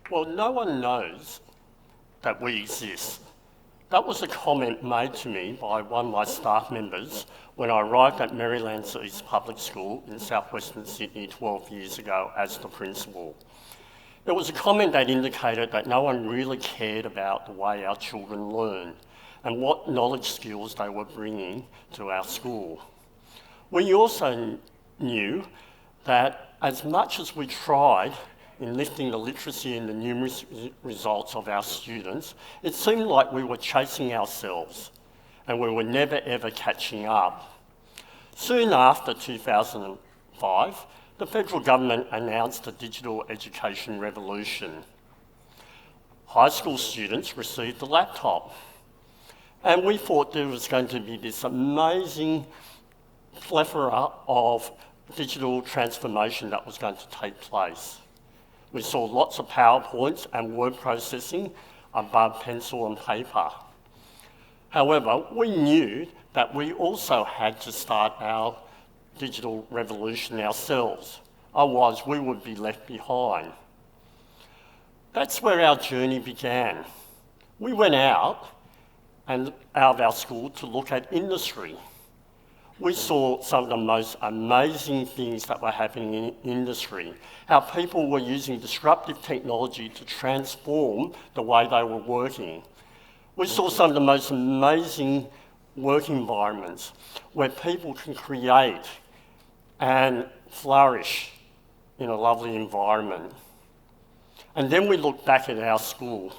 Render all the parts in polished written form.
Well, no one knows that we exist. That was a comment made to me by one of my staff members when I arrived at Maryland's East Public School in southwestern Sydney 12 years ago as the principal. It was a comment that indicated that no one really cared about the way our children learn and what knowledge skills they were bringing to our school. We also knew that as much as we tried in lifting the literacy and the numeracy results of our students, it seemed like we were chasing ourselves and we were never ever catching up. Soon after 2005, the federal government announced the digital education revolution. High school students received a laptop, and we thought there was going to be this amazing plethora of digital transformation that was going to take place. We saw lots of PowerPoints and word processing above pencil and paper. However, we knew that we also had to start our digital revolution ourselves, otherwise we would be left behind. That's where our journey began. We went out of our school to look at industry. We saw some of the most amazing things that were happening in industry, how people were using disruptive technology to transform the way they were working. We saw some of the most amazing work environments where people can create and flourish in a lovely environment. And then we looked back at our school,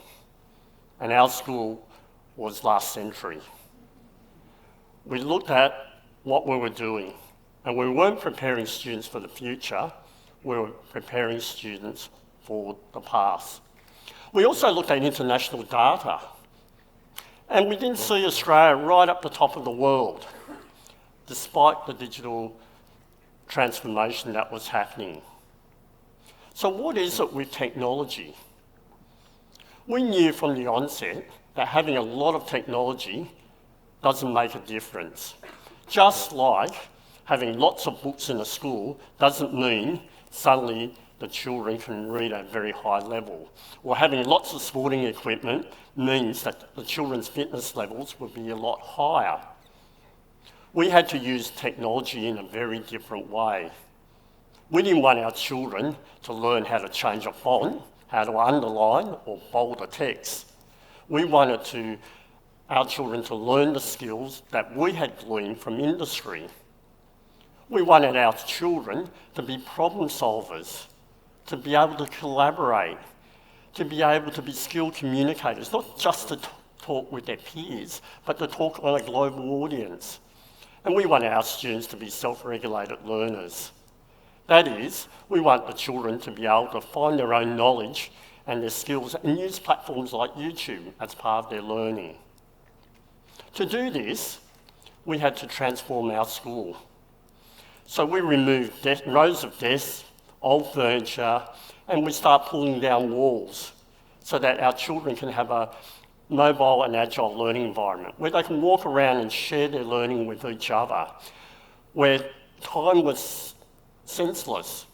and our school was last century. We looked at what we were doing, and we weren't preparing students for the future, we were preparing students for the past. We also looked at international data, and we didn't see Australia right up the top of the world, despite the digital transformation that was happening. So what is it with technology? We knew from the onset that having a lot of technology doesn't make a difference. Just like having lots of books in a school doesn't mean suddenly the children can read at a very high level. Or having lots of sporting equipment means that the children's fitness levels will be a lot higher. We had to use technology in a very different way. We didn't want our children to learn how to change a font, how to underline or bold a text. We wanted our children to learn the skills that we had gleaned from industry. We wanted our children to be problem solvers, to be able to collaborate, to be able to be skilled communicators, not just to talk with their peers, but to talk on a global audience. And we want our students to be self-regulated learners. That is, we want the children to be able to find their own knowledge and their skills and use platforms like YouTube as part of their learning. To do this, we had to transform our school. So we removed rows of desks, old furniture, and we start pulling down walls so that our children can have a mobile and agile learning environment where they can walk around and share their learning with each other, where time was senseless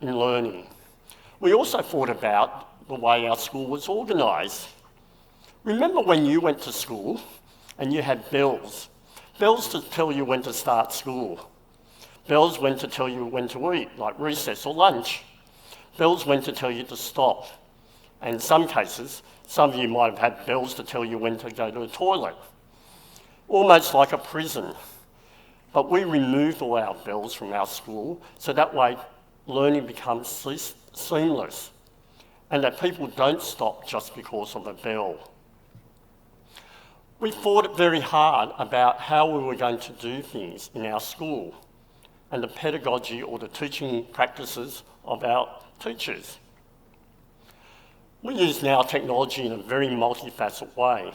in learning. We also thought about the way our school was organised. Remember when you went to school and you had bells? Bells to tell you when to start school. Bells went to tell you when to eat, like recess or lunch. Bells went to tell you to stop. And in some cases, some of you might have had bells to tell you when to go to the toilet. Almost like a prison. But we removed all our bells from our school so that way learning becomes seamless and that people don't stop just because of a bell. We thought very hard about how we were going to do things in our school and the pedagogy or the teaching practices of our teachers. We use now technology in a very multifaceted way.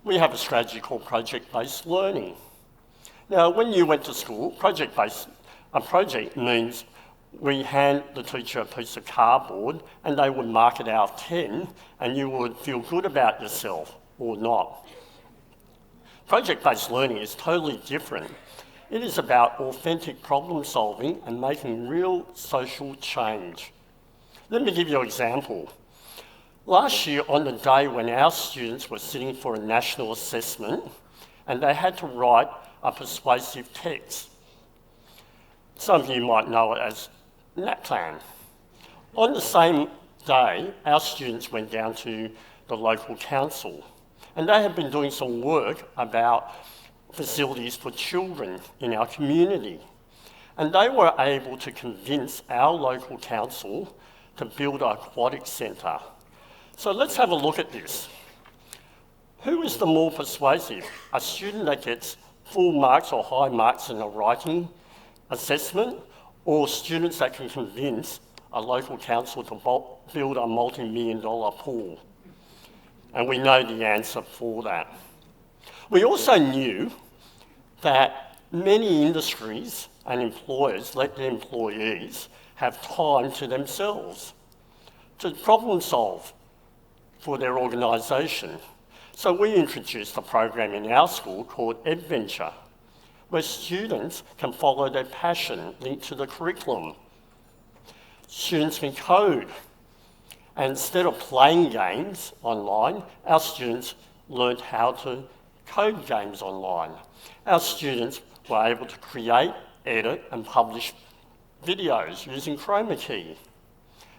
We have a strategy called project-based learning. Now, when you went to school, a project means we hand the teacher a piece of cardboard and they would mark it out of 10 and you would feel good about yourself or not. Project-based learning is totally different. It is about authentic problem solving and making real social change. Let me give you an example. Last year, on the day when our students were sitting for a national assessment, and they had to write a persuasive text. Some of you might know it as NAPLAN. On the same day, our students went down to the local council, and they had been doing some work about facilities for children in our community. And they were able to convince our local council to build an aquatic centre. So let's have a look at this. Who is the more persuasive? A student that gets full marks or high marks in a writing assessment, or students that can convince a local council to build a multi-million-dollar pool? And we know the answer for that. We also knew that many industries and employers let their employees have time to themselves to problem solve for their organisation. So we introduced a program in our school called Adventure, where students can follow their passion linked to the curriculum. Students can code. And instead of playing games online, our students learned how to code games online. Our students were able to create, edit and publish videos using chroma key.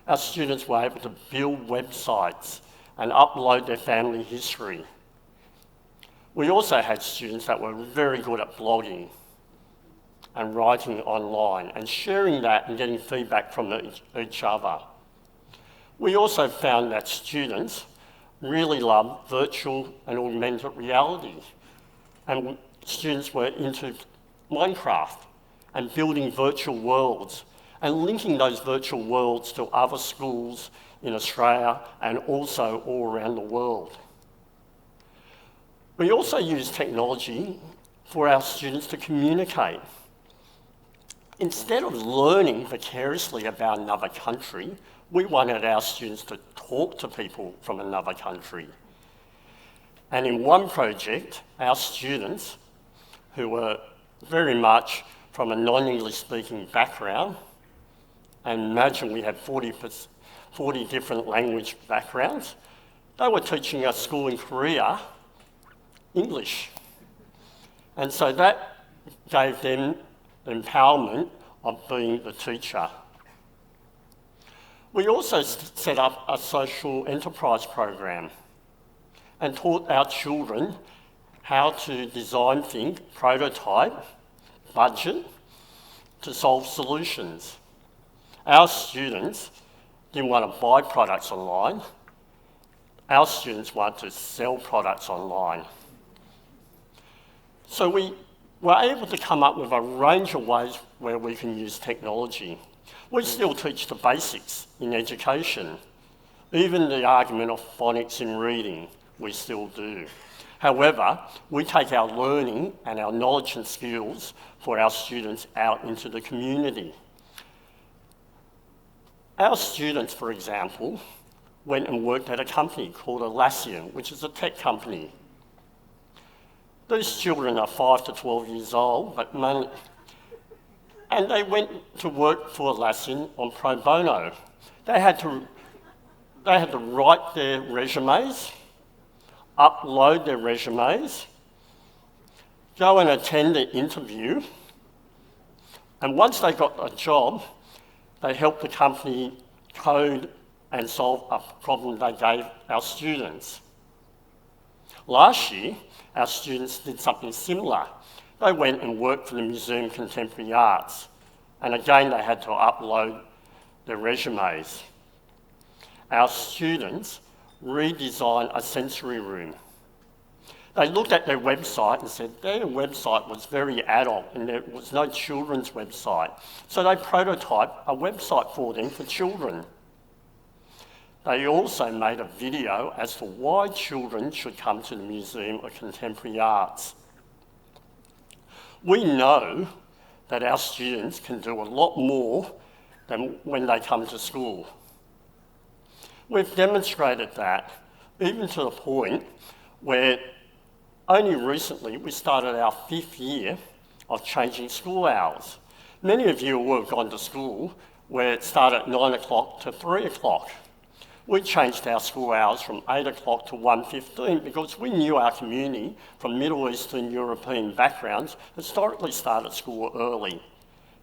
Our students were able to build websites and upload their family history. We also had students that were very good at blogging and writing online and sharing that and getting feedback from each other. We also found that students really loved virtual and augmented reality, and students were into Minecraft and building virtual worlds and linking those virtual worlds to other schools in Australia and also all around the world. We also use technology for our students to communicate. Instead of learning vicariously about another country, we wanted our students to talk to people from another country. And in one project, our students, who were very much from a non-English speaking background, and imagine we had 40 different language backgrounds, they were teaching at school in Korea English. And so that gave them the empowerment of being the teacher. We also set up a social enterprise program and taught our children how to design, think, prototype, budget to solve solutions. Our students didn't want to buy products online. Our students want to sell products online. So we were able to come up with a range of ways where we can use technology. We still teach the basics in education. Even the argument of phonics in reading, we still do. However, we take our learning and our knowledge and skills for our students out into the community. Our students, for example, went and worked at a company called Atlassian, which is a tech company. These children are 5 to 12 years old, and they went to work for Atlassian on pro bono. They had to write their resumes, upload their resumes, go and attend the interview, and once they got a job, they helped the company code and solve a problem they gave our students. Last year, our students did something similar. They went and worked for the Museum of Contemporary Arts, and again they had to upload their resumes. Our students redesigned a sensory room. They looked at their website and said their website was very adult and there was no children's website. So they prototyped a website for them for children. They also made a video as to why children should come to the Museum of Contemporary Arts. We know that our students can do a lot more than when they come to school. We've demonstrated that, even to the point where only recently we started our 5th year of changing school hours. Many of you who have gone to school where it started at 9 o'clock to 3 o'clock. We changed our school hours from 8 o'clock to 1:15 because we knew our community from Middle Eastern European backgrounds historically started school early.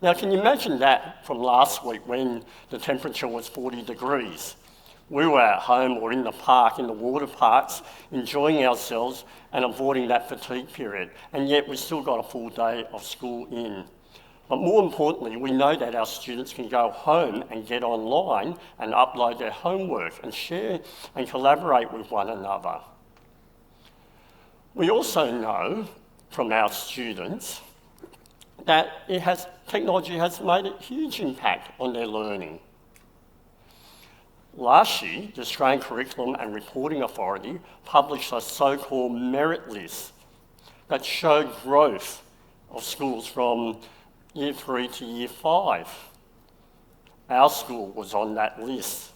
Now, can you imagine that from last week when the temperature was 40 degrees? We were at home or in the park, in the water parks, enjoying ourselves and avoiding that fatigue period, and yet we still got a full day of school in. But more importantly, we know that our students can go home and get online and upload their homework and share and collaborate with one another. We also know from our students that technology has made a huge impact on their learning. Last year, the Australian Curriculum and Reporting Authority published a so-called merit list that showed growth of schools from Year 3 to Year 5. Our school was on that list.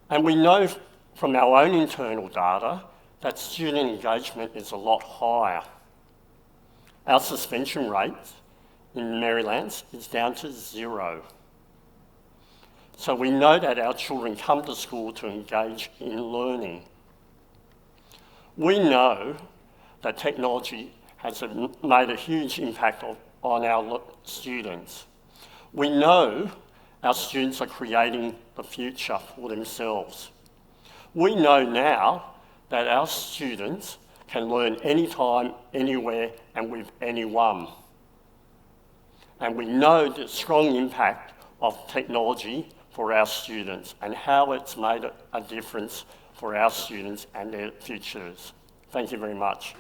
And we know from our own internal data that student engagement is a lot higher. Our suspension rate in Maryland is down to 0. So we know that our children come to school to engage in learning. We know that technology has made a huge impact on our students. We know our students are creating the future for themselves. We know now that our students can learn anytime, anywhere, and with anyone. And we know the strong impact of technology for our students and how it's made a difference for our students and their futures. Thank you very much.